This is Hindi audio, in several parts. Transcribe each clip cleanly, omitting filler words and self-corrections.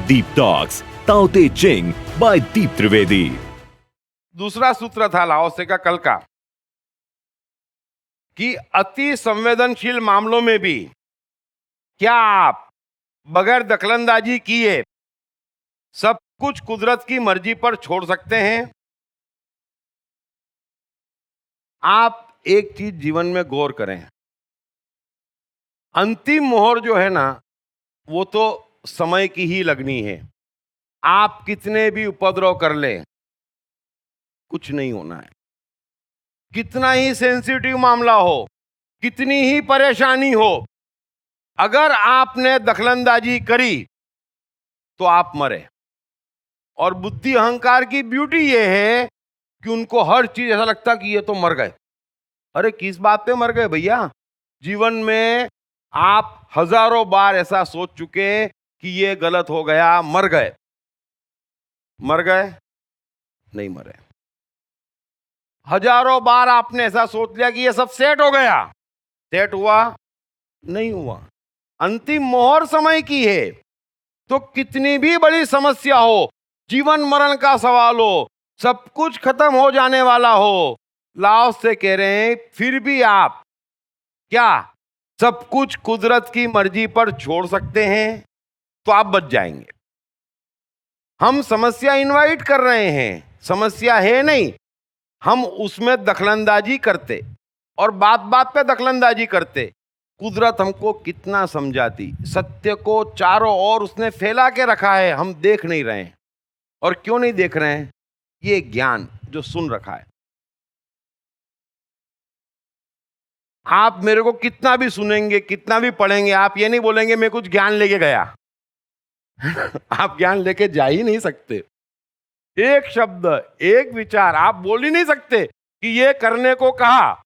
दीप टॉक्स ताओते चिंग बाय दीप त्रिवेदी। दूसरा सूत्र था लाओसे का कल का कि अति संवेदनशील मामलों में भी क्या आप बगैर दखलंदाजी किए सब कुछ कुदरत की मर्जी पर छोड़ सकते हैं? आप एक चीज जीवन में गौर करें, अंतिम मोहर जो है ना वो तो समय की ही लगनी है। आप कितने भी उपद्रव कर लें कुछ नहीं होना है। कितना ही सेंसिटिव मामला हो, कितनी ही परेशानी हो, अगर आपने दखलंदाजी करी तो आप मरे। और बुद्धि अहंकार की ब्यूटी ये है कि उनको हर चीज ऐसा लगता कि ये तो मर गए। अरे किस बात पे मर गए भैया? जीवन में आप हजारों बार ऐसा सोच चुके कि ये गलत हो गया, मर गए। मर गए? नहीं मरे। हजारों बार आपने ऐसा सोच लिया कि ये सब सेट हो गया, सेट हुआ? नहीं हुआ। अंतिम मोहर समय की है। तो कितनी भी बड़ी समस्या हो, जीवन मरण का सवाल हो, सब कुछ खत्म हो जाने वाला हो, लाओस से कह रहे हैं फिर भी आप क्या सब कुछ कुदरत की मर्जी पर छोड़ सकते हैं? तो आप बच जाएंगे। हम समस्या इनवाइट कर रहे हैं, समस्या है नहीं, हम उसमें दखलंदाजी करते और बात बात पे दखलंदाजी करते। कुदरत हमको कितना समझाती, सत्य को चारों ओर उसने फैला के रखा है, हम देख नहीं रहे हैं। और क्यों नहीं देख रहे हैं? ये ज्ञान जो सुन रखा है। आप मेरे को कितना भी सुनेंगे, कितना भी पढ़ेंगे, आप ये नहीं बोलेंगे मैं कुछ ज्ञान लेके गया। आप ज्ञान लेके जा ही नहीं सकते। एक शब्द, एक विचार आप बोल ही नहीं सकते कि ये करने को कहा।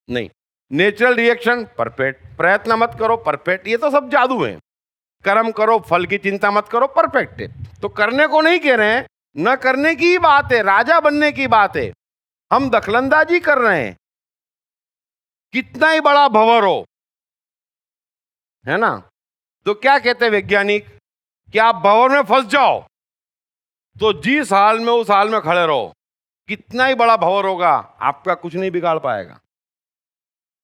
नहीं, नेचुरल रिएक्शन परफेक्ट, प्रयत्न मत करो परफेक्ट, ये तो सब जादू है। कर्म करो, फल की चिंता मत करो, परफेक्ट है। तो करने को नहीं कह रहे हैं, न करने की बात है, राजा बनने की बात है। हम दखलंदाजी कर रहे हैं। कितना ही बड़ा भंवर हो, है ना, तो क्या कहते हैं वैज्ञानिक कि आप भंवर में फंस जाओ तो जिस हाल में उस हाल में खड़े रहो। कितना ही बड़ा भंवर होगा, आपका कुछ नहीं बिगाड़ पाएगा।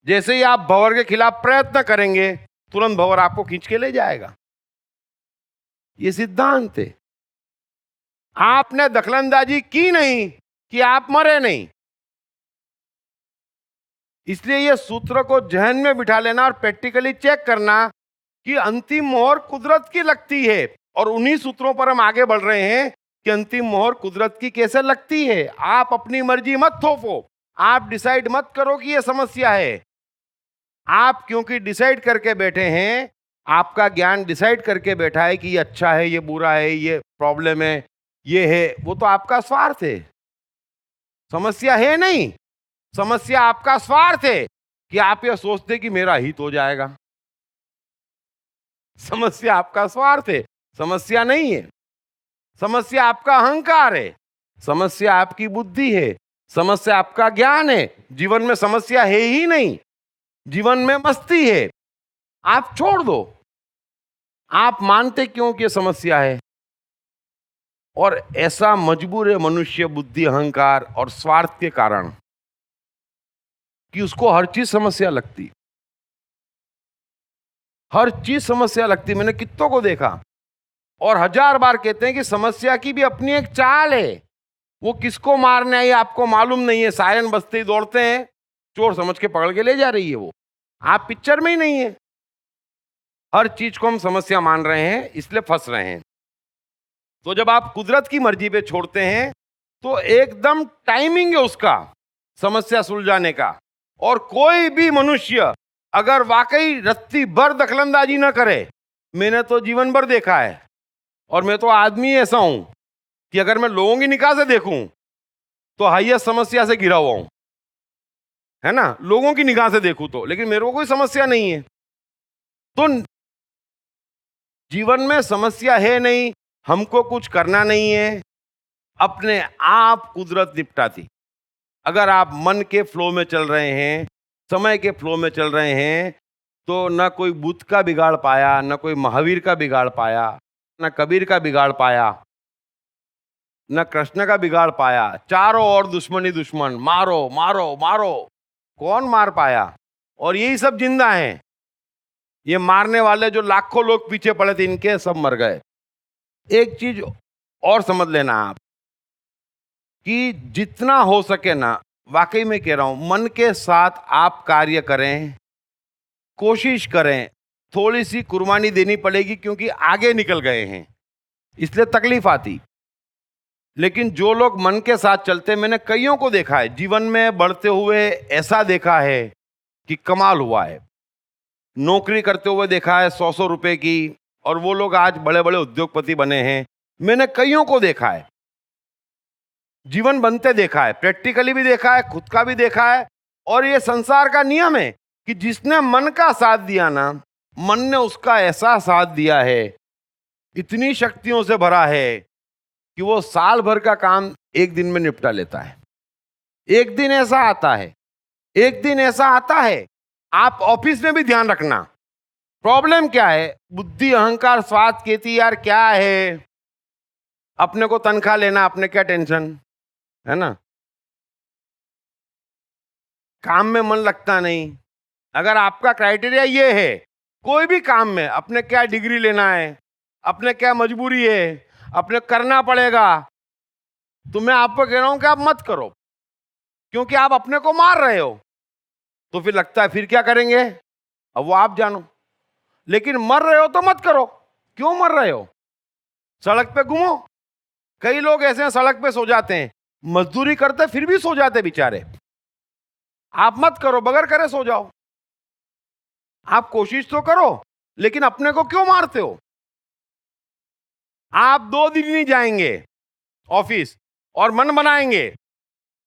जैसे ही आप भंवर के खिलाफ प्रयत्न करेंगे तुरंत भंवर आपको खींच के ले जाएगा। ये सिद्धांत है। आपने दखलंदाजी की नहीं कि आप मरे नहीं। इसलिए ये सूत्र को जहन में बिठा लेना और प्रैक्टिकली चेक करना कि अंतिम मोहर कुदरत की लगती है। और उन्हीं सूत्रों पर हम आगे बढ़ रहे हैं कि अंतिम मोहर कुदरत की कैसे लगती है। आप अपनी मर्जी मत थोपो, आप डिसाइड मत करो कि ये समस्या है। आप क्योंकि डिसाइड करके बैठे हैं, आपका ज्ञान डिसाइड करके बैठा है कि ये अच्छा है, ये बुरा है, ये प्रॉब्लम है, ये है, वो तो आपका स्वार्थ है। समस्या है नहीं, समस्या आपका स्वार्थ है कि आप ये सोचते कि मेरा हित हो जाएगा। समस्या आपका स्वार्थ है, समस्या नहीं है। समस्या आपका अहंकार है, समस्या आपकी बुद्धि है, समस्या आपका ज्ञान है। जीवन में समस्या है ही नहीं, जीवन में मस्ती है। आप छोड़ दो। आप मानते क्यों कि समस्या है? और ऐसा मजबूर है मनुष्य बुद्धि अहंकार और स्वार्थ के कारण कि उसको हर चीज समस्या लगती, हर चीज समस्या लगती। मैंने कितनों को देखा और हजार बार कहते हैं कि समस्या की भी अपनी एक चाल है। वो किसको मारने आई आपको मालूम नहीं है, सायरन बजते ही दौड़ते हैं, चोर समझ के पकड़ के ले जा रही है वो। आप पिक्चर में ही नहीं है। हर चीज को हम समस्या मान रहे हैं, इसलिए फंस रहे हैं। तो जब आप कुदरत की मर्जी पे छोड़ते हैं तो एकदम टाइमिंग है उसका समस्या सुलझाने का। और कोई भी मनुष्य अगर वाकई रत्ती भर दखलंदाजी ना करे, मैंने तो जीवन भर देखा है, और मैं तो आदमी ऐसा हूं कि अगर मैं लोगों की निगाह से देखूं तो हाईएस्ट समस्या से घिरा हुआ हूं, है ना, लोगों की निगाह से देखूं तो। लेकिन मेरे को कोई समस्या नहीं है। तो जीवन में समस्या है नहीं, हमको कुछ करना नहीं है, अपने आप कुदरत निपटाती। अगर आप मन के फ्लो में चल रहे हैं, समय के फ्लो में चल रहे हैं, तो न कोई बुद्ध का बिगाड़ पाया, न कोई महावीर का बिगाड़ पाया, न कबीर का बिगाड़ पाया, न कृष्ण का बिगाड़ पाया। चारों ओर दुश्मनी दुश्मन, मारो मारो मारो, कौन मार पाया? और यही सब जिंदा हैं। ये मारने वाले जो लाखों लोग पीछे पड़े थे, इनके सब मर गए। एक चीज और समझ लेना आप, कि जितना हो सके ना, वाकई में कह रहा हूं, मन के साथ आप कार्य करें, कोशिश करें। थोड़ी सी कुर्बानी देनी पड़ेगी क्योंकि आगे निकल गए हैं, इसलिए तकलीफ आती। लेकिन जो लोग मन के साथ चलते, मैंने कईयों को देखा है जीवन में बढ़ते हुए, ऐसा देखा है कि कमाल हुआ है। नौकरी करते हुए देखा है 100-100 रुपए की, और वो लोग आज बड़े बड़े उद्योगपति बने हैं। मैंने कईयों को देखा है, जीवन बनते देखा है, प्रैक्टिकली भी देखा है, खुद का भी देखा है। और ये संसार का नियम है कि जिसने मन का साथ दिया ना, मन ने उसका ऐसा साथ दिया है, इतनी शक्तियों से भरा है कि वो साल भर का काम एक दिन में निपटा लेता है। एक दिन ऐसा आता है, एक दिन ऐसा आता है। आप ऑफिस में भी ध्यान रखना, प्रॉब्लम क्या है? बुद्धि अहंकार स्वार्थ कहती यार क्या है, अपने को तनख्वाह लेना, अपने क्या टेंशन है ना, काम में मन लगता नहीं। अगर आपका क्राइटेरिया ये है, कोई भी काम में, अपने क्या डिग्री लेना है, अपने क्या मजबूरी है, अपने करना पड़ेगा, तो मैं आपको कह रहा हूं कि आप मत करो, क्योंकि आप अपने को मार रहे हो। तो फिर लगता है फिर क्या करेंगे, अब वो आप जानो। लेकिन मर रहे हो तो मत करो। क्यों मर रहे हो? सड़क पे घूमो। कई लोग ऐसे हैं, सड़क पे सो जाते हैं, मजदूरी करते फिर भी सो जाते बेचारे। आप मत करो, बगैर करे सो जाओ। आप कोशिश तो करो, लेकिन अपने को क्यों मारते हो? आप 2 दिन नहीं जाएंगे ऑफिस और मन बनाएंगे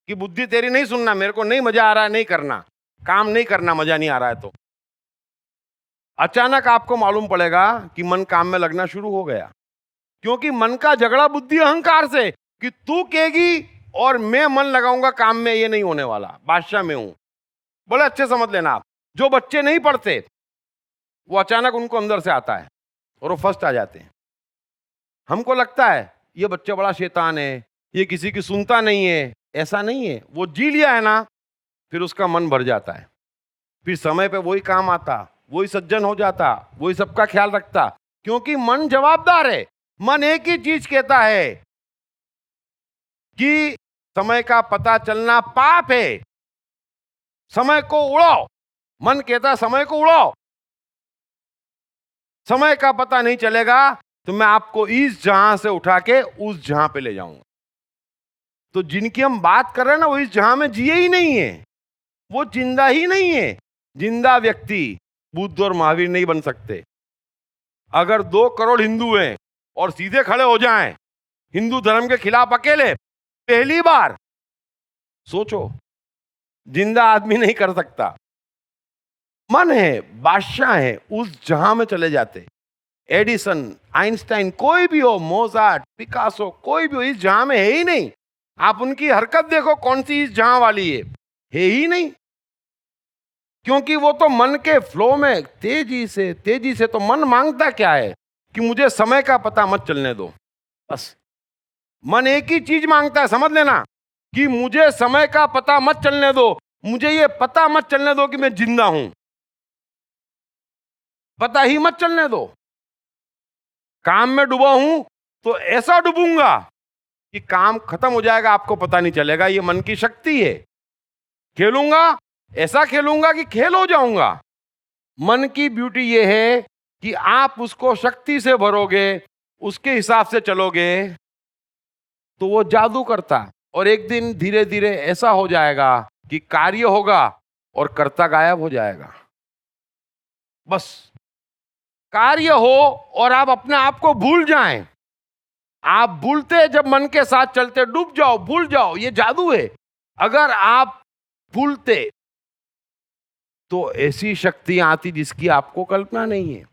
कि बुद्धि तेरी नहीं सुनना, मेरे को नहीं मजा आ रहा है, नहीं करना, काम नहीं करना, मजा नहीं आ रहा है। तो अचानक आपको मालूम पड़ेगा कि मन काम में लगना शुरू हो गया। क्योंकि मन का झगड़ा बुद्धि अहंकार से कि तू कहेगी और मैं मन लगाऊंगा काम में, ये नहीं होने वाला, बादशाह में हूं। बड़े अच्छे समझ लेना आप, जो बच्चे नहीं पढ़ते वो अचानक उनको अंदर से आता है और वो फर्स्ट आ जाते हैं। हमको लगता है ये बच्चा बड़ा शैतान है, ये किसी की सुनता नहीं है। ऐसा नहीं है, वो जी लिया है ना, फिर उसका मन भर जाता है। फिर समय पे वही काम आता, वही सज्जन हो जाता, वही सबका ख्याल रखता। क्योंकि मन जवाबदार है। मन एक ही चीज कहता है कि समय का पता चलना पाप है, समय को उड़ाओ। मन कहता है समय को उड़ाओ, समय का पता नहीं चलेगा तो मैं आपको इस जहां से उठा के उस जहां पे ले जाऊंगा। तो जिनकी हम बात कर रहे हैं ना, वो इस जहां में जिए ही नहीं है, वो जिंदा ही नहीं है। जिंदा व्यक्ति बुद्ध और महावीर नहीं बन सकते। अगर 2 करोड़ हिंदू हैं और सीधे खड़े हो जाएं हिंदू धर्म के खिलाफ अकेले, पहली बार, सोचो, जिंदा आदमी नहीं कर सकता। मन है, बादशाह है, उस जहां में चले जाते। एडिसन, आइंस्टाइन, कोई भी हो, मोजार्ट, पिकासो, कोई भी हो, इस जहां में है ही नहीं। आप उनकी हरकत देखो, कौन सी इस जहां वाली है ही नहीं। क्योंकि वो तो मन के फ्लो में तेजी से तो मन मांगता क्या है कि मुझे समय का पता मत चलने दो। बस मन एक ही चीज मांगता है, समझ लेना, कि मुझे समय का पता मत चलने दो, मुझे ये पता मत चलने दो कि मैं जिंदा हूं, पता ही मत चलने दो। काम में डूबा हूं तो ऐसा डूबूंगा कि काम खत्म हो जाएगा, आपको पता नहीं चलेगा। ये मन की शक्ति है। खेलूंगा, ऐसा खेलूंगा कि खेल हो जाऊंगा। मन की ब्यूटी ये है कि आप उसको शक्ति से भरोगे, उसके हिसाब से चलोगे, तो वो जादू करता। और एक दिन धीरे धीरे ऐसा हो जाएगा कि कार्य होगा और कर्ता गायब हो जाएगा। बस कार्य हो और आप अपने आप को भूल जाएं। आप भूलते, जब मन के साथ चलते, डूब जाओ, भूल जाओ, ये जादू है। अगर आप भूलते तो ऐसी शक्तियां आती जिसकी आपको कल्पना नहीं है।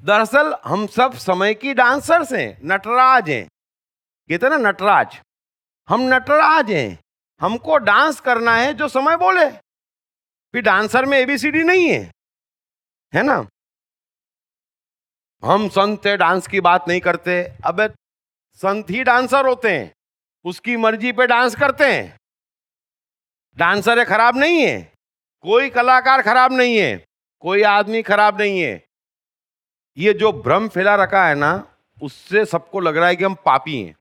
दरअसल हम सब समय की डांसर्स हैं, नटराज हैं। कहते हैं ना नटराज, हम नटराज हैं। हमको डांस करना है जो समय बोले। फिर डांसर में एबीसीडी नहीं है, है ना। हम संत है, डांस की बात नहीं करते। अबे संत ही डांसर होते हैं, उसकी मर्जी पे डांस करते हैं। डांसर है खराब नहीं है, कोई कलाकार खराब नहीं है, कोई आदमी खराब नहीं है। ये जो भ्रम फैला रखा है ना, उससे सबको लग रहा है कि हम पापी हैं।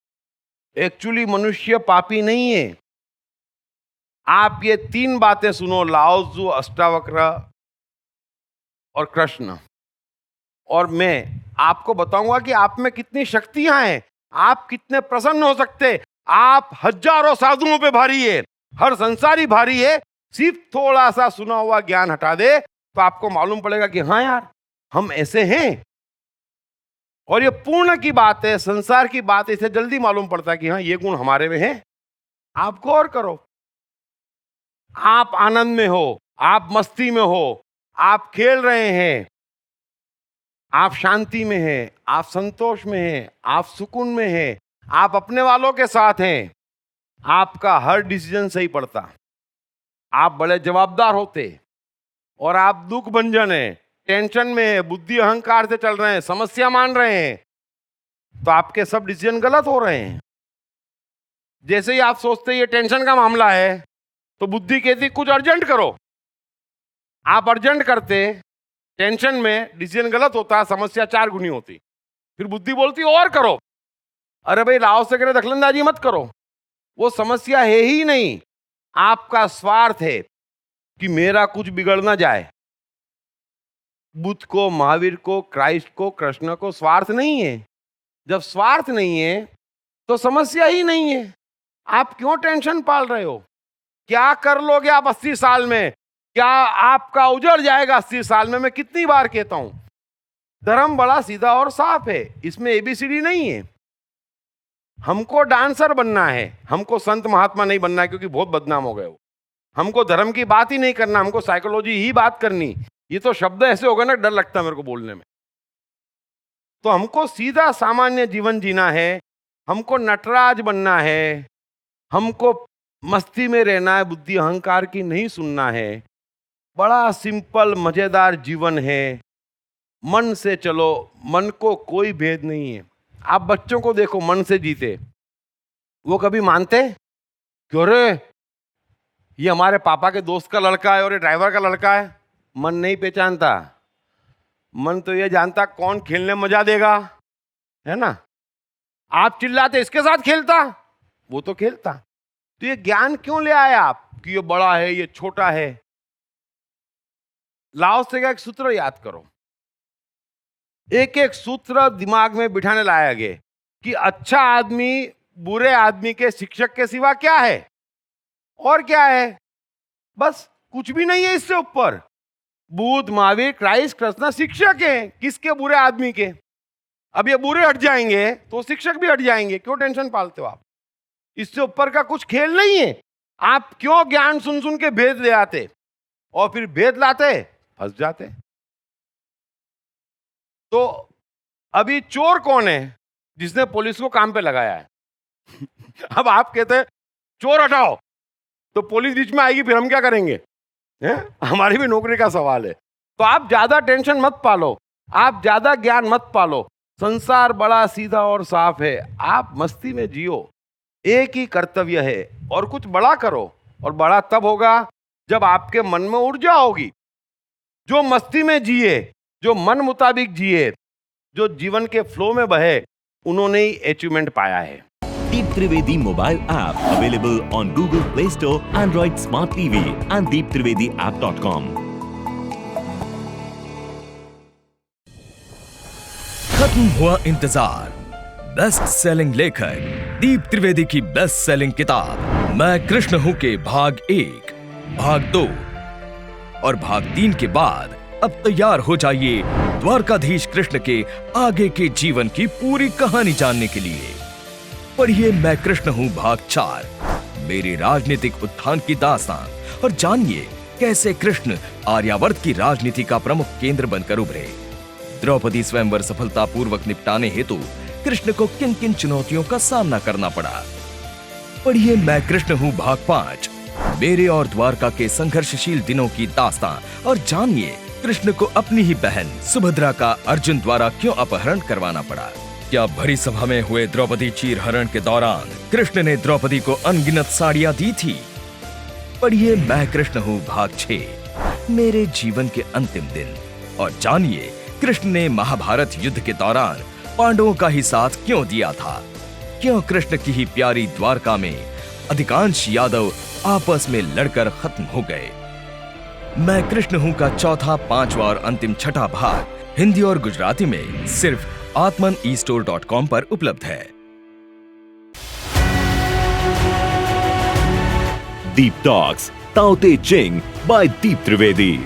एक्चुअली मनुष्य पापी नहीं है। आप ये 3 बातें सुनो, लाओ त्सु, अष्टावक्र और कृष्ण, और मैं आपको बताऊंगा कि आप में कितनी शक्तियां हैं, आप कितने प्रसन्न हो सकते। आप हजारों साधुओं पे भारी है, हर संसारी भारी है। सिर्फ थोड़ा सा सुना हुआ ज्ञान हटा दे तो आपको मालूम पड़ेगा कि हाँ यार, हम ऐसे हैं। और ये पूर्ण की बात है, संसार की बात है, इसे जल्दी मालूम पड़ता है कि हाँ ये गुण हमारे में है। आप गौर करो, आप आनंद में हो, आप मस्ती में हो, आप खेल रहे हैं, आप शांति में हैं, आप संतोष में हैं, आप सुकून में हैं, आप अपने वालों के साथ हैं, आपका हर डिसीजन सही पड़ता, आप बड़े जवाबदार होते, और आप दुख भंजन है, टेंशन में है, बुद्धि अहंकार से चल रहे हैं, समस्या मान रहे हैं, तो आपके सब डिसीजन गलत हो रहे हैं। जैसे ही आप सोचते ये टेंशन का मामला है, तो बुद्धि कहती कुछ अर्जेंट करो। आप अर्जेंट करते, टेंशन में डिसीजन गलत होता, समस्या 4 गुनी होती। फिर बुद्धि बोलती और करो। अरे भाई लाओ से करे दखलंदाजी मत करो, वो समस्या है ही नहीं, आपका स्वार्थ है कि मेरा कुछ बिगड़ ना जाए। बुद्ध को, महावीर को, क्राइस्ट को, कृष्ण को स्वार्थ नहीं है। जब स्वार्थ नहीं है तो समस्या ही नहीं है। आप क्यों टेंशन पाल रहे हो? क्या कर लोगे आप 80 साल में? क्या आपका उजड़ जाएगा 80 साल में? मैं कितनी बार कहता हूं, धर्म बड़ा सीधा और साफ है, इसमें ABCD नहीं है। हमको डांसर बनना है, हमको संत महात्मा नहीं बनना है, क्योंकि बहुत बदनाम हो गए वो। हमको धर्म की बात ही नहीं करना, हमको साइकोलॉजी ही बात करनी। ये तो शब्द ऐसे हो गए ना, डर लगता है मेरे को बोलने में। तो हमको सीधा सामान्य जीवन जीना है, हमको नटराज बनना है, हमको मस्ती में रहना है, बुद्धि अहंकार की नहीं सुनना है। बड़ा सिंपल मजेदार जीवन है, मन से चलो, मन को कोई भेद नहीं है। आप बच्चों को देखो, मन से जीते, वो कभी मानते क्यों रे ये हमारे पापा के दोस्त का लड़का है और ये ड्राइवर का लड़का है? मन नहीं पहचानता। मन तो ये जानता कौन खेलने में मजा देगा, है ना। आप चिल्लाते इसके साथ खेलता, वो तो खेलता। तो ये ज्ञान क्यों ले आए आप कि ये बड़ा है, ये छोटा है? लाओ से का एक सूत्र याद करो, एक एक सूत्र दिमाग में बिठाने लाया गया कि अच्छा आदमी बुरे आदमी के शिक्षक के सिवा क्या है? और क्या है? बस कुछ भी नहीं है इससे ऊपर। बुद्ध, महावीर, क्राइस्ट, कृष्ण शिक्षक हैं किसके? बुरे आदमी के। अब ये बुरे हट जाएंगे तो शिक्षक भी हट जाएंगे, क्यों टेंशन पालते हो आप? इससे ऊपर का कुछ खेल नहीं है। आप क्यों ज्ञान सुन सुन के भेद ले आते और फिर भेद लाते फंस जाते? तो अभी चोर कौन है? जिसने पुलिस को काम पे लगाया है। अब आप कहते हैं चोर हटाओ, तो पुलिस बीच में आएगी, फिर हम क्या करेंगे? हमारी भी नौकरी का सवाल है। तो आप ज्यादा टेंशन मत पालो, आप ज्यादा ज्ञान मत पालो। संसार बड़ा सीधा और साफ है, आप मस्ती में जियो। एक ही कर्तव्य है, और कुछ बड़ा करो, और बड़ा तब होगा जब आपके मन में ऊर्जा होगी। जो मस्ती में जिए, जो मन मुताबिक जिए, जो जीवन के फ्लो में बहे, उन्होंने ही अचीवमेंट पाया है। Deep Trivedi mobile app available on Google Play Store, Android Smart TV and deeptrivediapp.com. खत्म हुआ इंतजार। बेस्ट सेलिंग लेखक दीप त्रिवेदी की बेस्ट सेलिंग किताब मैं कृष्ण हूं के भाग 1, भाग 2 और भाग 3 के बाद अब तैयार हो जाइए द्वारकाधीश कृष्ण के आगे के जीवन की पूरी कहानी जानने के लिए। पढ़िए मैं कृष्ण हूं भाग 4, मेरे राजनीतिक उत्थान की दास्तान, और जानिए कैसे कृष्ण आर्यावर्त की राजनीति का प्रमुख केंद्र बनकर उभरे। द्रौपदी स्वयंवर सफलतापूर्वक निपटाने हेतु कृष्ण को किन किन चुनौतियों का सामना करना पड़ा। पढ़िए मैं कृष्ण हूं भाग 5, मेरे और द्वारका के संघर्षशील दिनों की दास्तान, और जानिए कृष्ण को अपनी ही बहन सुभद्रा का अर्जुन द्वारा क्यों अपहरण करवाना पड़ा? क्या भरी सभा में हुए द्रौपदी चीरहरण के दौरान कृष्ण ने द्रौपदी को अनगिनत साड़ियां दी थी? पढ़िए मैं कृष्ण हूँ भाग 6, मेरे जीवन के अंतिम दिन, और जानिए कृष्ण ने महाभारत युद्ध के दौरान पांडवों का ही साथ क्यों दिया था? क्यों कृष्ण की ही प्यारी द्वारका में अधिकांश यादव आपस में लड़कर खत्म हो गए? मैं कृष्ण हूं का चौथा, पांचवा और अंतिम छठा भाग हिंदी और गुजराती में सिर्फ atmanestore.com पर उपलब्ध है। Deep Talks Tao Te Ching by Deep Trivedi।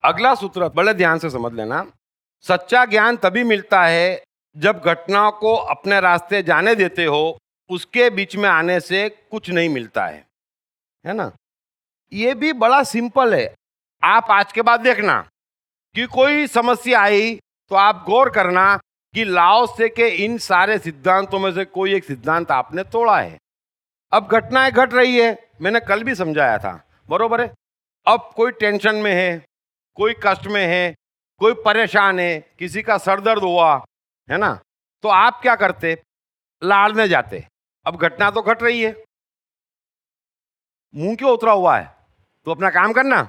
अगला सूत्र बड़े ध्यान से समझ लेना। सच्चा ज्ञान तभी मिलता है जब घटनाओं को अपने रास्ते जाने देते हो, उसके बीच में आने से कुछ नहीं मिलता है ना। ये भी बड़ा सिंपल है। आप आज के बाद देखना कि कोई समस्या आई तो आप गौर करना कि लाओ से के इन सारे सिद्धांतों में से कोई एक सिद्धांत आपने तोड़ा है। अब घटनाएं घट रही है, मैंने कल भी समझाया था, बरोबर है। अब कोई टेंशन में है, कोई कष्ट में है, कोई परेशान है, किसी का सर दर्द हुआ है ना, तो आप क्या करते? लाड़ने जाते। अब घटना तो घट रही है, मुंह क्यों उतरा हुआ है? तो अपना काम करना।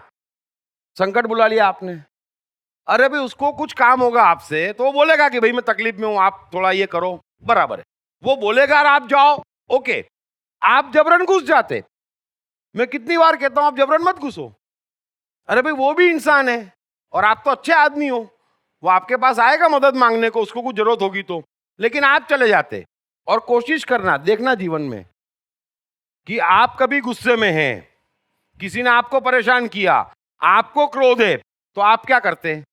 संकट बुला लिया आपने, अरे भाई उसको कुछ काम होगा आपसे तो वो बोलेगा कि भाई मैं तकलीफ में हूं, आप थोड़ा ये करो, बराबर है। वो बोलेगा और आप जाओ, ओके। आप जबरन घुस जाते। मैं कितनी बार कहता हूं आप जबरन मत घुसो। अरे भाई वो भी इंसान है और आप तो अच्छे आदमी हो, वो आपके पास आएगा मदद मांगने को, उसको कुछ जरूरत होगी तो, लेकिन आप चले जाते। और कोशिश करना, देखना जीवन में कि आप कभी गुस्से में हैं, किसी ने आपको परेशान किया, आपको क्रोध है, तो आप क्या करते?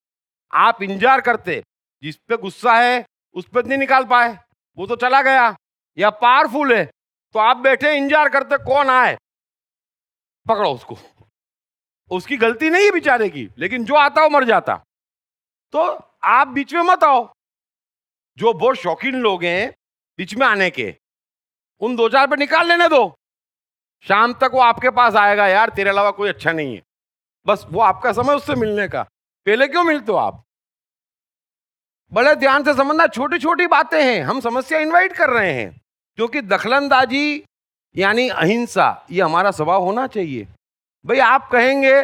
आप इंतजार करते। जिस पे गुस्सा है उस पे नहीं निकाल पाए, वो तो चला गया, या पावरफुल है तो आप बैठे इंतजार करते कौन आए, पकड़ो उसको। उसकी गलती नहीं है बेचारे की, लेकिन जो आता वो मर जाता। तो आप बीच में मत आओ। जो बहुत शौकीन लोग हैं बीच में आने के, उन दो चार पे निकाल लेने दो। शाम तक वो आपके पास आएगा, यार तेरे अलावा कोई अच्छा नहीं है, बस वो आपका समय उससे मिलने का। पहले क्यों मिलते हो आप? बड़े ध्यान से समझना, छोटी छोटी बातें हैं, हम समस्या इनवाइट कर रहे हैं, क्योंकि दखलंदाजी यानी अहिंसा ये हमारा स्वभाव होना चाहिए। भाई आप कहेंगे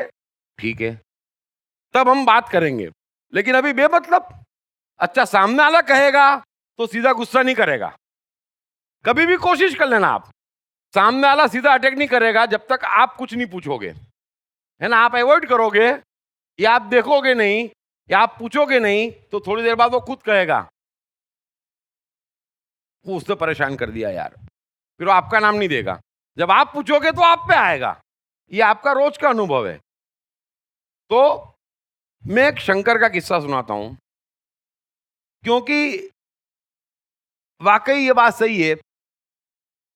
ठीक है, तब हम बात करेंगे, लेकिन अभी बेमतलब। अच्छा सामने वाला कहेगा तो सीधा गुस्सा नहीं करेगा। कभी भी कोशिश कर लेना आप, सामने वाला सीधा अटैक नहीं करेगा जब तक आप कुछ नहीं पूछोगे, है ना। आप अवॉइड करोगे या आप देखोगे नहीं या आप पूछोगे नहीं, तो थोड़ी देर बाद वो खुद कहेगा वो उसने परेशान कर दिया यार, फिर वो आपका नाम नहीं देगा। जब आप पूछोगे तो आप पे आएगा। ये आपका रोज का अनुभव है। तो मैं एक शंकर का किस्सा सुनाता हूं, क्योंकि वाकई ये बात सही है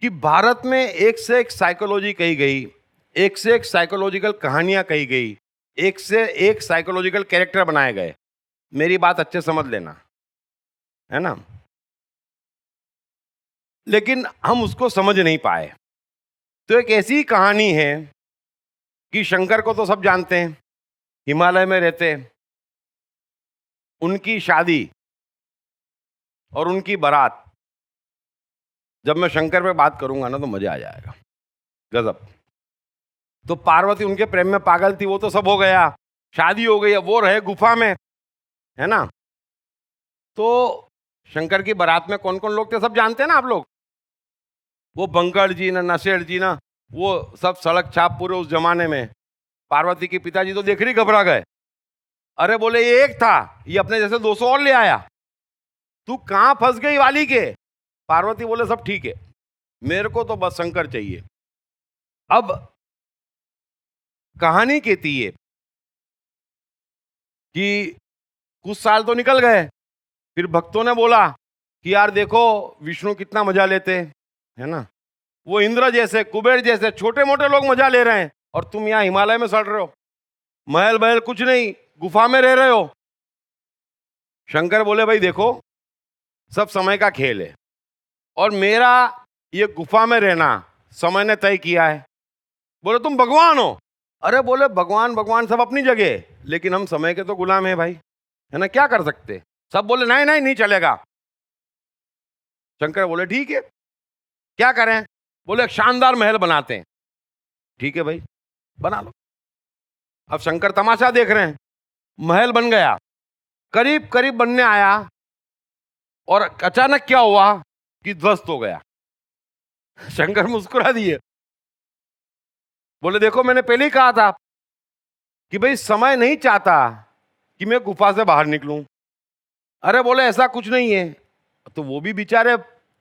कि भारत में एक से एक साइकोलॉजी कही गई, एक से एक साइकोलॉजिकल कहानियां कही गई, एक से एक साइकोलॉजिकल कैरेक्टर बनाए गए। मेरी बात अच्छे समझ लेना, है ना। लेकिन हम उसको समझ नहीं पाए। तो एक ऐसी कहानी है कि शंकर को तो सब जानते हैं, हिमालय में रहते, उनकी शादी और उनकी बारात। जब मैं शंकर पे बात करूंगा ना तो मजा आ जाएगा, गजब। तो पार्वती उनके प्रेम में पागल थी, वो तो सब हो गया, शादी हो गई, वो रहे गुफा में, है ना। तो शंकर की बारात में कौन कौन लोग थे सब जानते हैं ना आप लोग। वो बंकड़ जी ना, नशेड़ जी ना, वो सब सड़क छाप पूरे उस जमाने में। पार्वती के पिताजी तो देख रही घबरा गए। अरे बोले ये एक था, ये अपने जैसे 200 और ले आया, तू कहां फंस गई वाली के। पार्वती बोले सब ठीक है, मेरे को तो बस शंकर चाहिए। अब कहानी कहती है कि कुछ साल तो निकल गए, फिर भक्तों ने बोला कि यार देखो विष्णु कितना मजा लेते, है ना। वो इंद्र जैसे, कुबेर जैसे छोटे मोटे लोग मजा ले रहे हैं और तुम यहां हिमालय में सड़ रहे हो, महल बहल कुछ नहीं, गुफा में रह रहे हो। शंकर बोले भाई देखो सब समय का खेल है, और मेरा ये गुफा में रहना समय ने तय किया है। बोले तुम भगवान हो, अरे बोले भगवान भगवान सब अपनी जगह, लेकिन हम समय के तो गुलाम हैं भाई, है ना, क्या कर सकते। सब बोले नहीं नहीं नहीं चलेगा। शंकर बोले ठीक है, क्या करें। बोले एक शानदार महल बनाते हैं। ठीक है भाई, बना लो। अब शंकर तमाशा देख रहे हैं। महल बन गया, करीब करीब बनने आया, और अचानक क्या हुआ कि ध्वस्त हो गया। शंकर मुस्कुरा दिए, बोले देखो मैंने पहले ही कहा था कि भाई समय नहीं चाहता कि मैं गुफा से बाहर निकलूं। अरे बोले ऐसा कुछ नहीं है। तो वो भी बेचारे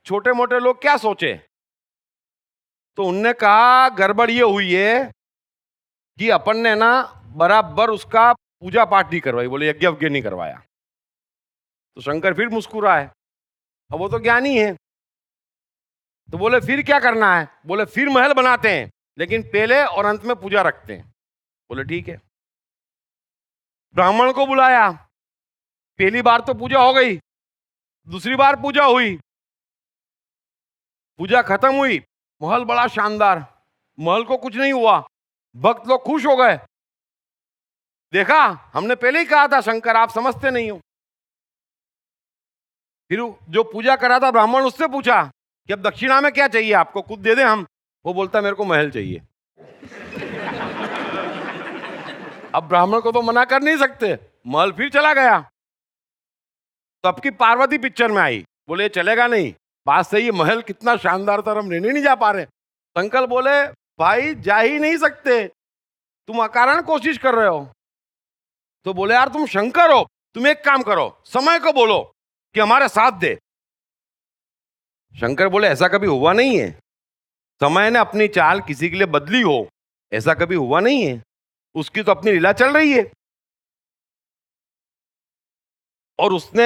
छोटे मोटे लोग क्या सोचे, तो उनने कहा गड़बड़ ये हुई है कि अपन ने ना बराबर उसका पूजा पाठ नहीं करवाई, बोले यज्ञ वज्ञ नहीं करवाया। तो शंकर फिर मुस्कुराए, अब वो तो ज्ञानी है। तो बोले फिर क्या करना है। बोले फिर महल बनाते हैं, लेकिन पहले और अंत में पूजा रखते हैं। बोले ठीक है। ब्राह्मण को बुलाया, पहली बार तो पूजा हो गई, दूसरी बार पूजा हुई, पूजा खत्म हुई, महल बड़ा शानदार, महल को कुछ नहीं हुआ, भक्त लोग खुश हो गए। देखा, हमने पहले ही कहा था शंकर आप समझते नहीं हो। फिर जो पूजा करा था ब्राह्मण, उससे पूछा कि अब दक्षिणा में क्या चाहिए आपको, कुछ दे दें हम। वो बोलता मेरे को महल चाहिए। अब ब्राह्मण को तो मना कर नहीं सकते, महल फिर चला गया। तो अब की पार्वती पिक्चर में आई, बोले चलेगा नहीं, बात सही है, महल कितना शानदार था, हम लेने नहीं जा पा रहे। शंकर बोले भाई जा ही नहीं सकते, तुम अकारण कोशिश कर रहे हो। तो बोले यार तुम शंकर हो, तुम एक काम करो, समय को बोलो कि हमारे साथ दे। शंकर बोले ऐसा कभी हुआ नहीं है, समय ने अपनी चाल किसी के लिए बदली हो, ऐसा कभी हुआ नहीं है, उसकी तो अपनी लीला चल रही है। और उसने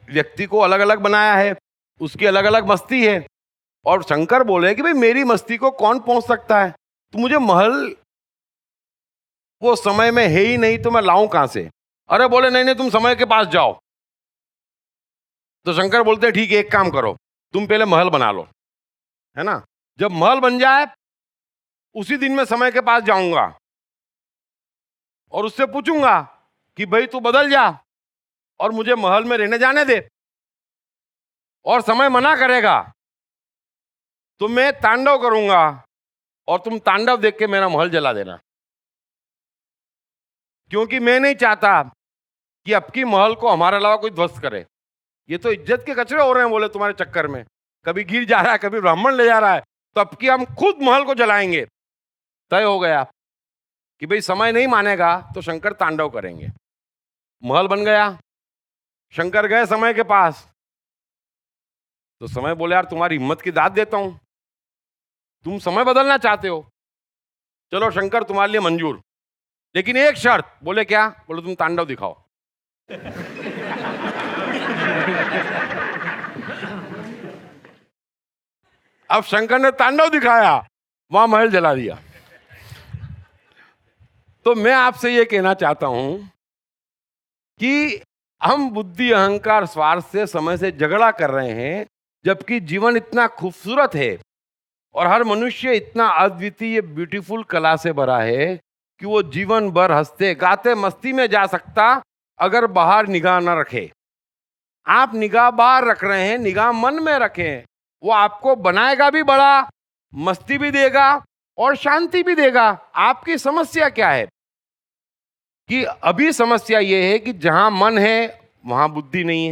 व्यक्ति को अलग अलग बनाया है, उसकी अलग अलग मस्ती है। और शंकर बोले कि भाई मेरी मस्ती को कौन पहुंच सकता है, तो मुझे महल वो समय में है ही नहीं, तो मैं लाऊं कहां से। अरे बोले नहीं नहीं तुम समय के पास जाओ। तो शंकर बोलते ठीक है, एक काम करो, तुम पहले महल बना लो, है ना, जब महल बन जाए उसी दिन मैं समय के पास जाऊंगा और उससे पूछूंगा कि भाई तू बदल जा और मुझे महल में रहने जाने दे। और समय मना करेगा तो मैं तांडव करूंगा और तुम तांडव देख के मेरा महल जला देना, क्योंकि मैं नहीं चाहता कि अब की महल को हमारे अलावा कोई ध्वस्त करे। ये तो इज्जत के कचरे हो रहे हैं बोले तुम्हारे चक्कर में, कभी गिर जा रहा है, कभी ब्राह्मण ले जा रहा है, तो अब की हम खुद महल को जलाएंगे। तय हो गया कि भाई समय नहीं मानेगा तो शंकर तांडव करेंगे। महल बन गया, शंकर गए समय के पास, तो समय बोले यार तुम्हारी हिम्मत की दाद देता हूं, तुम समय बदलना चाहते हो, चलो शंकर तुम्हारे लिए मंजूर, लेकिन एक शर्त। बोले क्या। बोले तुम तांडव दिखाओ। अब शंकर ने तांडव दिखाया, वहां महल जला दिया। तो मैं आपसे यह कहना चाहता हूं कि हम बुद्धि अहंकार स्वार्थ से समय से झगड़ा कर रहे हैं, जबकि जीवन इतना खूबसूरत है और हर मनुष्य इतना अद्वितीय ब्यूटीफुल कला से भरा है कि वो जीवन भर हंसते गाते मस्ती में जा सकता, अगर बाहर निगाह न रखे। आप निगाह बाहर रख रहे हैं, निगाह मन में रखें, वो आपको बनाएगा भी बड़ा, मस्ती भी देगा और शांति भी देगा। आपकी समस्या क्या है कि अभी समस्या ये है कि जहां मन है वहां बुद्धि नहीं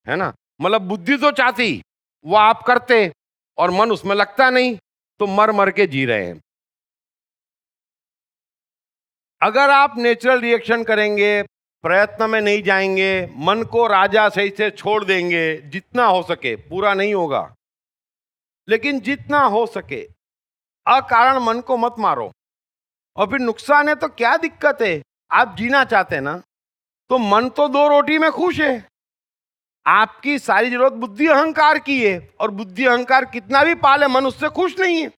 है ना, मतलब बुद्धि तो चाहती, वो आप करते और मन उसमें लगता नहीं, तो मर मर के जी रहे हैं। अगर आप नेचुरल रिएक्शन करेंगे, प्रयत्न में नहीं जाएंगे, मन को राजा सही से छोड़ देंगे, जितना हो सके, पूरा नहीं होगा लेकिन जितना हो सके, अकारण मन को मत मारो। और फिर नुकसान है तो क्या दिक्कत है, आप जीना चाहते हैं ना, तो मन तो 2 रोटी में खुश है। आपकी सारी जरूरत बुद्धि अहंकार की है, और बुद्धि अहंकार कितना भी पाले मन उससे खुश नहीं है।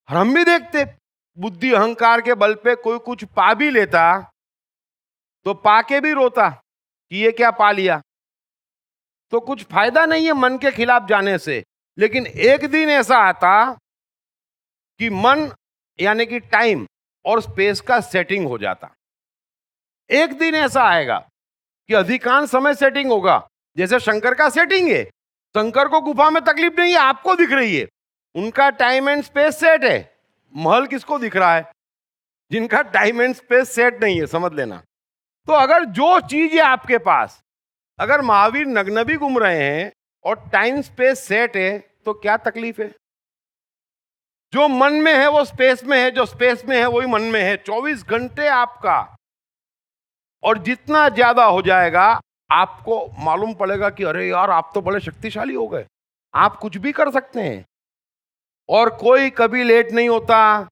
हम भी देखते बुद्धि अहंकार के बल पे कोई कुछ पा भी लेता तो पाके भी रोता कि ये क्या पा लिया। तो कुछ फायदा नहीं है मन के खिलाफ जाने से। लेकिन एक दिन ऐसा आता कि मन यानी कि टाइम और स्पेस का सेटिंग हो जाता। एक दिन ऐसा आएगा कि अधिकांश समय सेटिंग होगा, जैसे शंकर का सेटिंग है। शंकर को गुफा में तकलीफ नहीं है, आपको दिख रही है। उनका टाइम एंड स्पेस सेट है। महल किसको दिख रहा है? जिनका टाइम एंड स्पेस सेट नहीं है, समझ लेना। तो अगर जो चीज है आपके पास, अगर महावीर नग्न भी घूम रहे हैं और टाइम स्पेस सेट है, तो क्या तकलीफ है? जो मन में है वो स्पेस में है, जो स्पेस में है वही मन में है। 24 घंटे आपका, और जितना ज्यादा हो जाएगा आपको मालूम पड़ेगा कि अरे यार, आप तो बड़े शक्तिशाली हो गए, आप कुछ भी कर सकते हैं। और कोई कभी लेट नहीं होता।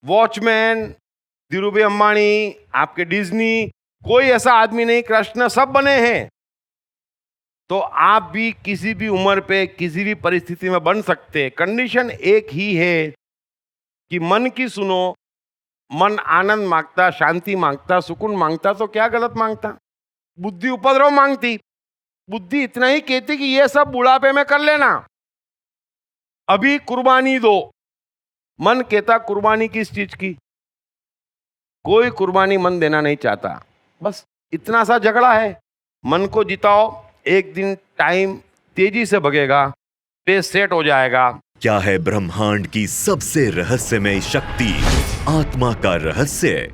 वॉचमैन, धीरूभाई अंबानी, आपके डिज्नी, कोई ऐसा आदमी नहीं, कृष्ण सब बने हैं। तो आप भी किसी भी उम्र पे किसी भी परिस्थिति में बन सकते हैं। कंडीशन एक ही है कि मन की सुनो। मन आनंद मांगता, शांति मांगता, सुकून मांगता, तो क्या गलत मांगता? बुद्धि उपद्रव मांगती। बुद्धि इतना ही कहती कि ये सब बुढ़ापे में कर लेना, अभी कुर्बानी दो। मन कहता कुर्बानी किस चीज की? कोई कुर्बानी मन देना नहीं चाहता। बस इतना सा झगड़ा है। मन को जिताओ, एक दिन टाइम तेजी से भगेगा, पेस सेट हो जाएगा। क्या है ब्रह्मांड की सबसे रहस्यमय शक्ति, आत्मा का रहस्य?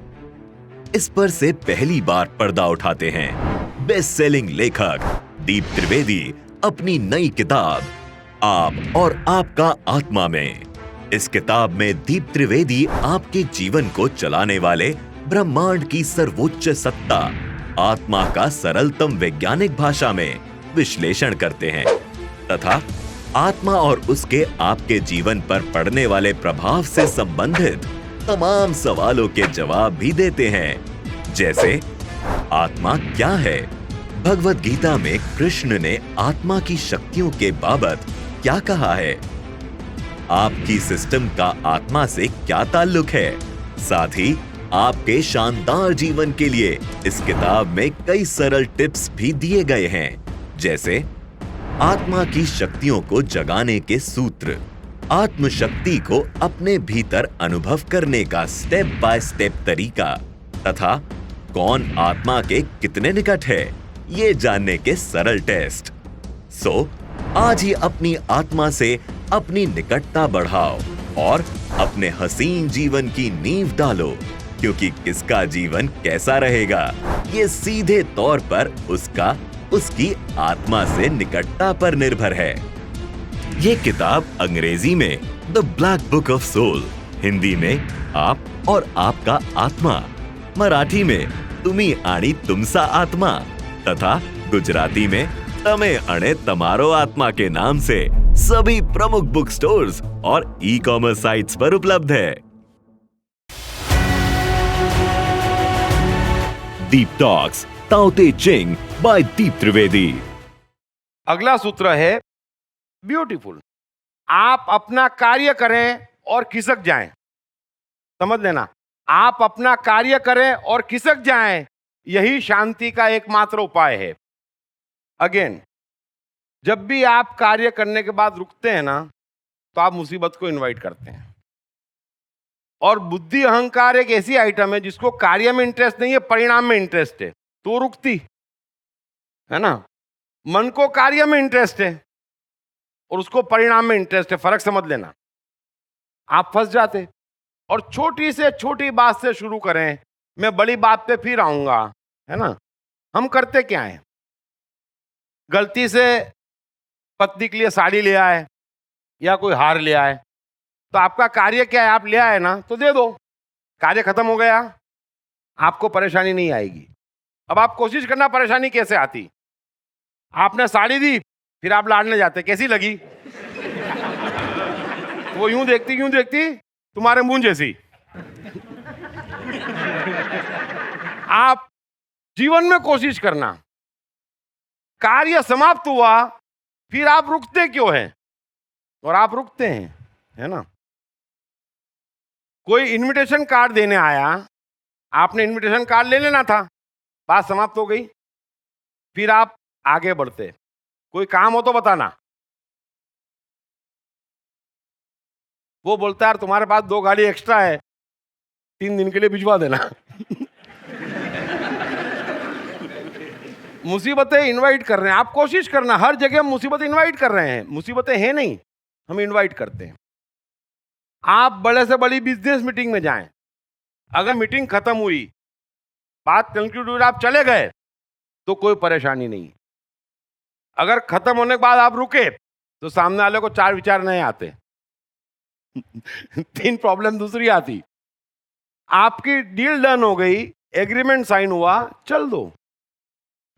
इस पर से पहली बार पर्दा उठाते हैं बेस्ट सेलिंग लेखक दीप त्रिवेदी अपनी नई किताब आप और आपका आत्मा में। इस किताब में दीप त्रिवेदी आपके जीवन को चलाने वाले ब्रह्मांड की सर्वोच्च सत्ता आत्मा का सरलतम वैज्ञानिक भाषा में विश्लेषण करते हैं तथा आत्मा और उसके आपके जीवन पर पड़ने वाले प्रभाव से संबंधित तमाम सवालों के जवाब भी देते हैं। जैसे आत्मा क्या है? भगवत गीता में कृष्ण ने आत्मा की शक्तियों के बाबत क्या कहा है? आपकी सिस्टम का आत्मा से क्या ताल्लुक है? साथ ही आपके शानदार जीवन के लिए इस किताब में कई सरल टिप्स भी दिए गए हैं, जैसे आत्मा की शक्तियों को जगाने के सूत्र, आत्मशक्ति को अपने भीतर अनुभव करने का स्टेप बाय स्टेप तरीका तथा कौन आत्मा के कितने निकट है, ये जानने के सरल टेस्ट। सो आज ही अपनी आत्मा से अपनी निकटता बढ़ाओ और अपने हसीन जीवन की नींव डालो, क्योंकि किसका जीवन कैसा रहेगा ये सीधे तौर पर उसकी आत्मा से निकटता पर निर्भर है। ये किताब अंग्रेजी में the black book of soul, Hindi में आप और आपका आत्मा, मराठी में तुम्ही आणि तुमसा आत्मा तथा गुजराती में तमे अणे तमारो आत्मा के नाम से सभी प्रमुख बुक स्टोर्स और ई कॉमर्स साइट्स पर उपलब्ध है। दीप टॉक्स ताओ ते चिंग बाय दीप त्रिवेदी। अगला सूत्र है ब्यूटीफुल। आप अपना कार्य करें और खिसक जाएं। समझ लेना, आप अपना कार्य करें और खिसक जाएं, यही शांति का एकमात्र उपाय है। अगेन, जब भी आप कार्य करने के बाद रुकते हैं ना, तो आप मुसीबत को इनवाइट करते हैं। और बुद्धि अहंकार एक ऐसी आइटम है जिसको कार्य में इंटरेस्ट नहीं है, परिणाम में इंटरेस्ट है, तो रुकती है ना। मन को कार्य में इंटरेस्ट है और उसको परिणाम में इंटरेस्ट है, फर्क समझ लेना। आप फंस जाते। और छोटी से छोटी बात से शुरू करें, मैं बड़ी बात पे फिर आऊंगा, है ना। हम करते क्या है? गलती से पत्नी के लिए साड़ी ले आए या कोई हार ले आए, तो आपका कार्य क्या है? आप ले आए ना, तो दे दो, कार्य खत्म हो गया, आपको परेशानी नहीं आएगी। अब आप कोशिश करना, परेशानी कैसे आती। आपने साड़ी दी, फिर आप लाडने जाते, कैसी लगी? वो यूं देखती तुम्हारे मुंह जैसी। आप जीवन में कोशिश करना, कार्य समाप्त हुआ, फिर आप रुकते क्यों हैं? और आप रुकते हैं, है ना। कोई इनविटेशन कार्ड देने आया, आपने इनविटेशन कार्ड ले लेना था, बात समाप्त हो गई, फिर आप आगे बढ़ते। कोई काम हो तो बताना। वो बोलता है यार तुम्हारे पास 2 गाड़ी एक्स्ट्रा है, 3 दिन के लिए भिजवा देना। मुसीबतें इनवाइट कर रहे हैं, आप कोशिश करना, हर जगह हम मुसीबतें इनवाइट कर रहे हैं। मुसीबतें हैं नहीं, हम इनवाइट करते हैं। आप बड़े से बड़ी बिजनेस मीटिंग में जाएं, अगर मीटिंग खत्म हुई, बात कंक्लूड हुई, आप चले गए तो कोई परेशानी नहीं। अगर खत्म होने के बाद आप रुके तो सामने वाले को 4 विचार नहीं आते। 3 प्रॉब्लम दूसरी आती। आपकी डील डन हो गई, एग्रीमेंट साइन हुआ, चल दो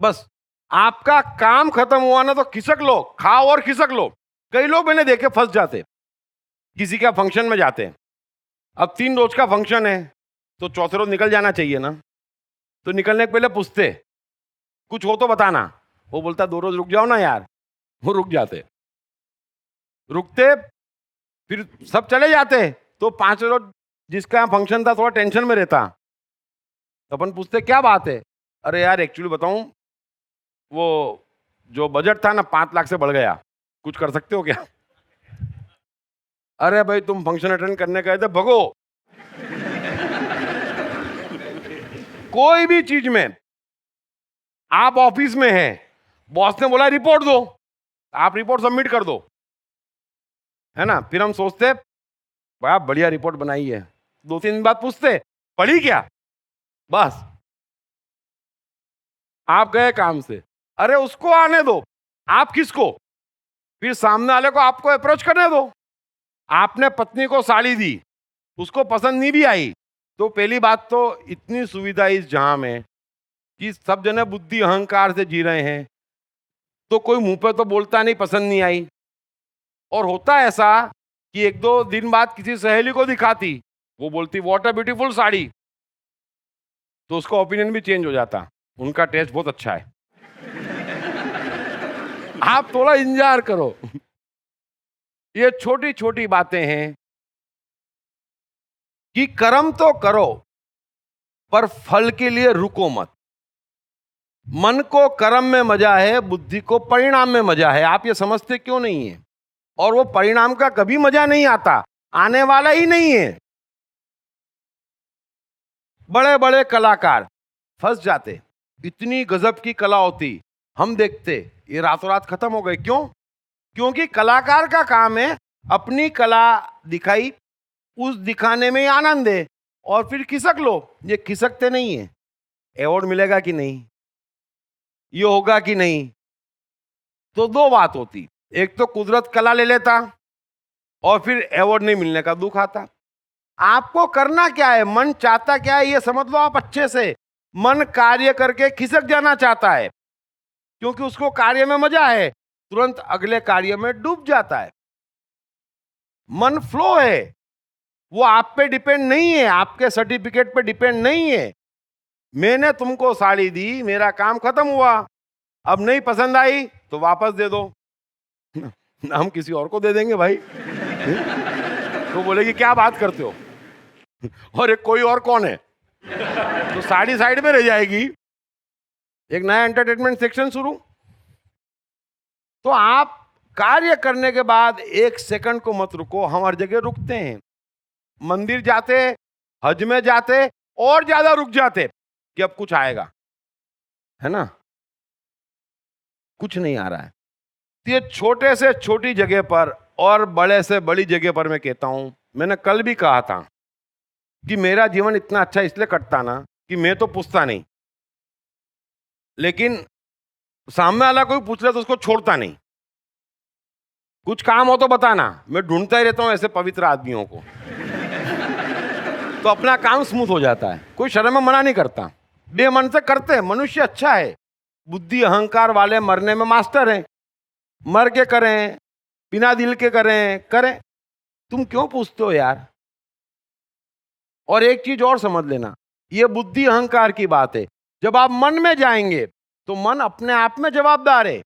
बस। आपका काम खत्म हुआ ना तो खिसक लो, खाओ और खिसक लो। कई लोग मैंने देखे फंस जाते, किसी का फंक्शन में जाते हैं, अब 3 रोज का फंक्शन है तो चौथे रोज निकल जाना चाहिए ना, तो निकलने के पहले पूछते कुछ हो तो बताना। वो बोलता 2 रोज रुक जाओ ना यार, वो रुक जाते। रुकते फिर सब चले जाते तो 5 रोज जिसका यहाँ फंक्शन था थोड़ा टेंशन में रहता। तो अपन पूछते क्या बात है? अरे यार एक्चुअली बताऊं, वो जो बजट था ना 5 लाख से बढ़ गया, कुछ कर सकते हो क्या? अरे भाई तुम फंक्शन अटेंड करने गए थे, भगो। कोई भी चीज में, आप ऑफिस में हैं, बॉस ने बोला रिपोर्ट दो, आप रिपोर्ट सबमिट कर दो, है ना? फिर हम सोचते बड़ा बढ़िया रिपोर्ट बनाई है, 2-3 दिन बाद पूछते पढ़ी क्या? बस आप गए काम से। अरे उसको आने दो, आप किसको? फिर सामने वाले को आपको अप्रोच करने दो। आपने पत्नी को साड़ी दी, उसको पसंद नहीं भी आई, तो पहली बात तो इतनी सुविधा इस जहां में कि सब जने बुद्धि अहंकार से जी रहे हैं, तो कोई मुंह पे तो बोलता नहीं पसंद नहीं आई। और होता ऐसा कि 1-2 दिन बाद किसी सहेली को दिखाती, वो बोलती व्हाट अ ब्यूटीफुल साड़ी, तो उसका ओपिनियन भी चेंज हो जाता, उनका टेस्ट बहुत अच्छा है। आप थोड़ा इंतजार करो। ये छोटी छोटी बातें हैं कि कर्म तो करो पर फल के लिए रुको मत। मन को कर्म में मजा है, बुद्धि को परिणाम में मजा है। आप ये समझते क्यों नहीं है? और वो परिणाम का कभी मजा नहीं आता, आने वाला ही नहीं है। बड़े बड़े कलाकार फंस जाते, इतनी गजब की कला होती, हम देखते ये रातों रात खत्म हो गए। क्यों? क्योंकि कलाकार का काम है अपनी कला दिखाई, उस दिखाने में ही आनंद है, और फिर खिसक लो। ये खिसकते नहीं है। अवार्ड मिलेगा कि नहीं, ये होगा कि नहीं, तो 2 बात होती, एक तो कुदरत कला ले लेता और फिर अवार्ड नहीं मिलने का दुख आता। आपको करना क्या है, मन चाहता क्या है, ये समझ लो आप अच्छे से। मन कार्य करके खिसक जाना चाहता है, क्योंकि उसको कार्य में मजा है, तुरंत अगले कार्य में डूब जाता है। मन फ्लो है, वो आप पे डिपेंड नहीं है, आपके सर्टिफिकेट पे डिपेंड नहीं है। मैंने तुमको साड़ी दी, मेरा काम खत्म हुआ, अब नहीं पसंद आई तो वापस दे दो। हम किसी और को दे देंगे भाई। तो बोलेगी क्या बात करते हो, और एक कोई और कौन है? तो साड़ी साइड में रह जाएगी, एक नया एंटरटेनमेंट सेक्शन शुरू। तो आप कार्य करने के बाद 1 सेकंड को मत रुको। हम हर जगह रुकते हैं, मंदिर जाते, हज में जाते, और ज्यादा रुक जाते कि अब कुछ आएगा, है ना? कुछ नहीं आ रहा है। ये छोटे से छोटी जगह पर और बड़े से बड़ी जगह पर मैं कहता हूं, मैंने कल भी कहा था कि मेरा जीवन इतना अच्छा इसलिए कटता ना कि मैं तो पूछता नहीं, लेकिन सामने वाला कोई पूछ ले तो उसको छोड़ता नहीं। कुछ काम हो तो बताना, मैं ढूंढता ही रहता हूं ऐसे पवित्र आदमियों को। तो अपना काम स्मूथ हो जाता है, कोई शर्म में मना नहीं करता, बेमन से करते हैं। मनुष्य अच्छा है, बुद्धि अहंकार वाले मरने में मास्टर हैं। मर के करें, बिना दिल के करें। तुम क्यों पूछते हो यार? और एक चीज और समझ लेना, ये बुद्धि अहंकार की बात है। जब आप मन में जाएंगे तो मन अपने आप में जवाबदार है।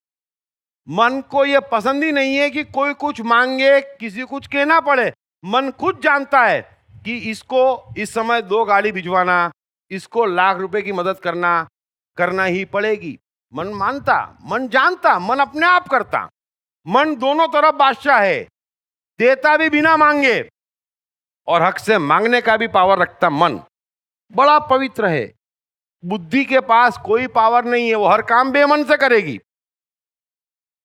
मन को यह पसंद ही नहीं है कि कोई कुछ मांगे, किसी कुछ कहना पड़े। मन खुद जानता है कि इसको इस समय 2 गाड़ी भिजवाना, इसको लाख रुपए की मदद करना ही पड़ेगी। मन मानता, मन जानता, मन अपने आप करता। मन दोनों तरफ बादशाह है, देता भी बिना मांगे और हक से मांगने का भी पावर रखता मन बड़ा पवित्र है। बुद्धि के पास कोई पावर नहीं है, वो हर काम बेमन से करेगी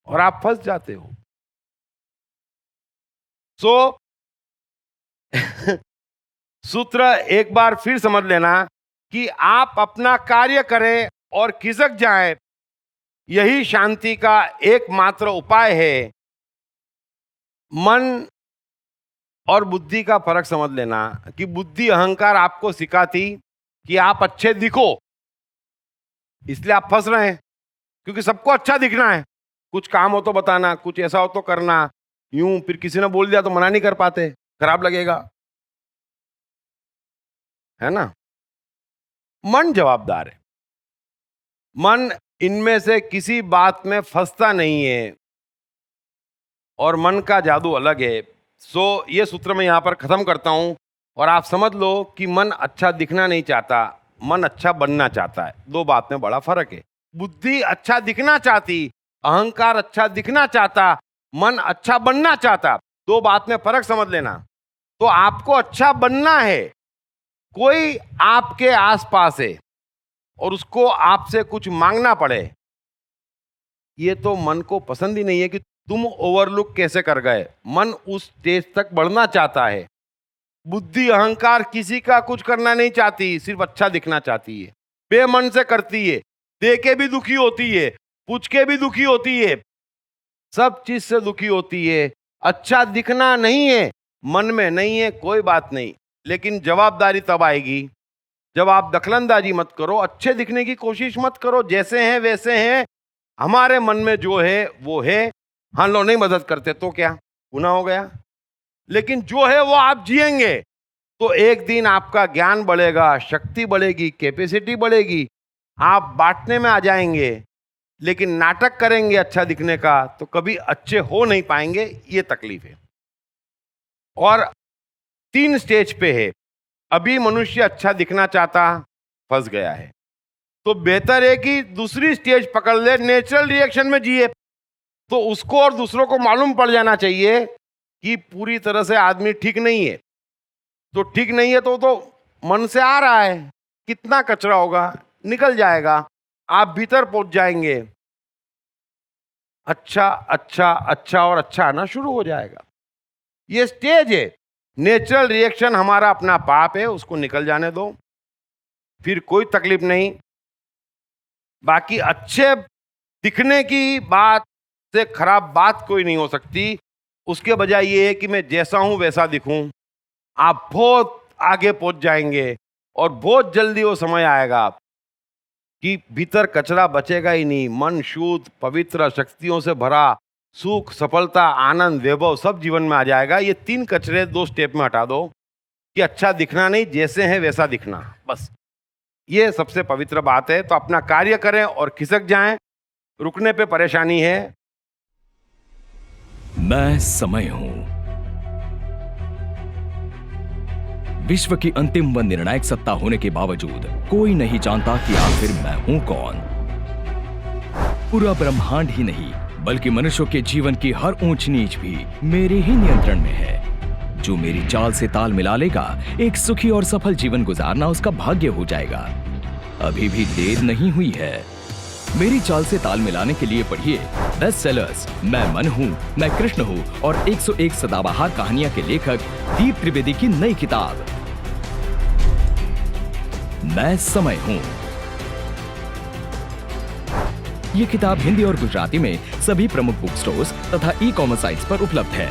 और आप फंस जाते हो। सो सूत्र एक बार फिर समझ लेना कि आप अपना कार्य करें और खिसक जाएं, यही शांति का एकमात्र उपाय है। मन और बुद्धि का फर्क समझ लेना कि बुद्धि अहंकार आपको सिखाती कि आप अच्छे दिखो, इसलिए आप फंस रहे हैं, क्योंकि सबको अच्छा दिखना है। कुछ काम हो तो बताना, कुछ ऐसा हो तो करना, यूं फिर किसी ने बोल दिया तो मना नहीं कर पाते, खराब लगेगा, है ना। मन जवाबदार है। मन इनमें से किसी बात में फंसता नहीं है और मन का जादू अलग है। सो ये सूत्र मैं यहां पर खत्म करता हूं और आप समझ लो कि मन अच्छा दिखना नहीं चाहता, मन अच्छा बनना चाहता है। दो बात में बड़ा फर्क है। बुद्धि अच्छा दिखना चाहती, अहंकार अच्छा दिखना चाहता, मन अच्छा बनना चाहता। दो बात में फर्क समझ लेना। तो आपको अच्छा बनना है, कोई आपके आसपास है और उसको आपसे कुछ मांगना पड़े, ये तो मन को पसंद ही नहीं है कि तुम ओवरलुक कैसे कर गए। मन उस स्टेज तक बढ़ना चाहता है। बुद्धि अहंकार किसी का कुछ करना नहीं चाहती, सिर्फ अच्छा दिखना चाहती है, बेमन से करती है, दे के भी दुखी होती है, पूछ के भी दुखी होती है, सब चीज से दुखी होती है। अच्छा दिखना नहीं है, मन में नहीं है, कोई बात नहीं, लेकिन जवाबदारी तब आएगी जब आप दखलंदाजी मत करो, अच्छे दिखने की कोशिश मत करो। जैसे हैं वैसे हैं, हमारे मन में जो है वो है। हाँ, लोग नहीं मदद करते तो क्या गुनाह हो गया, लेकिन जो है वो आप जिएंगे तो एक दिन आपका ज्ञान बढ़ेगा, शक्ति बढ़ेगी, कैपेसिटी बढ़ेगी, आप बांटने में आ जाएंगे। लेकिन नाटक करेंगे अच्छा दिखने का तो कभी अच्छे हो नहीं पाएंगे, ये तकलीफ है। और 3 स्टेज पे है। अभी मनुष्य अच्छा दिखना चाहता, फंस गया है। तो बेहतर है कि दूसरी स्टेज पकड़ ले, नेचुरल रिएक्शन में जिए। तो उसको और दूसरों को मालूम पड़ जाना चाहिए कि पूरी तरह से आदमी ठीक नहीं है। तो ठीक नहीं है तो मन से आ रहा है, कितना कचरा होगा, निकल जाएगा, आप भीतर पहुंच जाएंगे। अच्छा अच्छा अच्छा और अच्छा आना शुरू हो जाएगा। ये स्टेज है। नेचुरल रिएक्शन हमारा अपना पाप है, उसको निकल जाने दो, फिर कोई तकलीफ नहीं। बाकी अच्छे दिखने की बात से खराब बात कोई नहीं हो सकती। उसके बजाय ये है कि मैं जैसा हूं वैसा दिखूं। आप बहुत आगे पहुंच जाएंगे और बहुत जल्दी वो समय आएगा कि भीतर कचरा बचेगा ही नहीं। मन शुद्ध, पवित्र, शक्तियों से भरा, सुख, सफलता, आनंद, वैभव सब जीवन में आ जाएगा। ये 3 कचरे 2 स्टेप में हटा दो कि अच्छा दिखना नहीं, जैसे है वैसा दिखना, बस ये सबसे पवित्र बात है। तो अपना कार्य करें और खिसक जाएं। रुकने पे परेशानी है। मैं समय हूं। विश्व की अंतिम व निर्णायक सत्ता होने के बावजूद कोई नहीं जानता कि आखिर मैं हूं कौन। पूरा ब्रह्मांड ही नहीं बल्कि मनुष्यों के जीवन की हर ऊंच नीच भी मेरे ही नियंत्रण में है। जो मेरी चाल से ताल मिला लेगा, एक सुखी और सफल जीवन गुजारना उसका भाग्य हो जाएगा। अभी भी देर नहीं हुई है। मेरी चाल से ताल मिलाने के लिए पढ़िए बेस्ट सेलर्स मैं मन हूं, मैं कृष्ण हूं और 101 सदाबहार कहानियां के लेखक दीप त्रिवेदी की नई किताब मैं समय हूं। यह किताब हिंदी और गुजराती में सभी प्रमुख बुक स्टोर्स तथा ई-कॉमर्स साइट्स पर उपलब्ध है।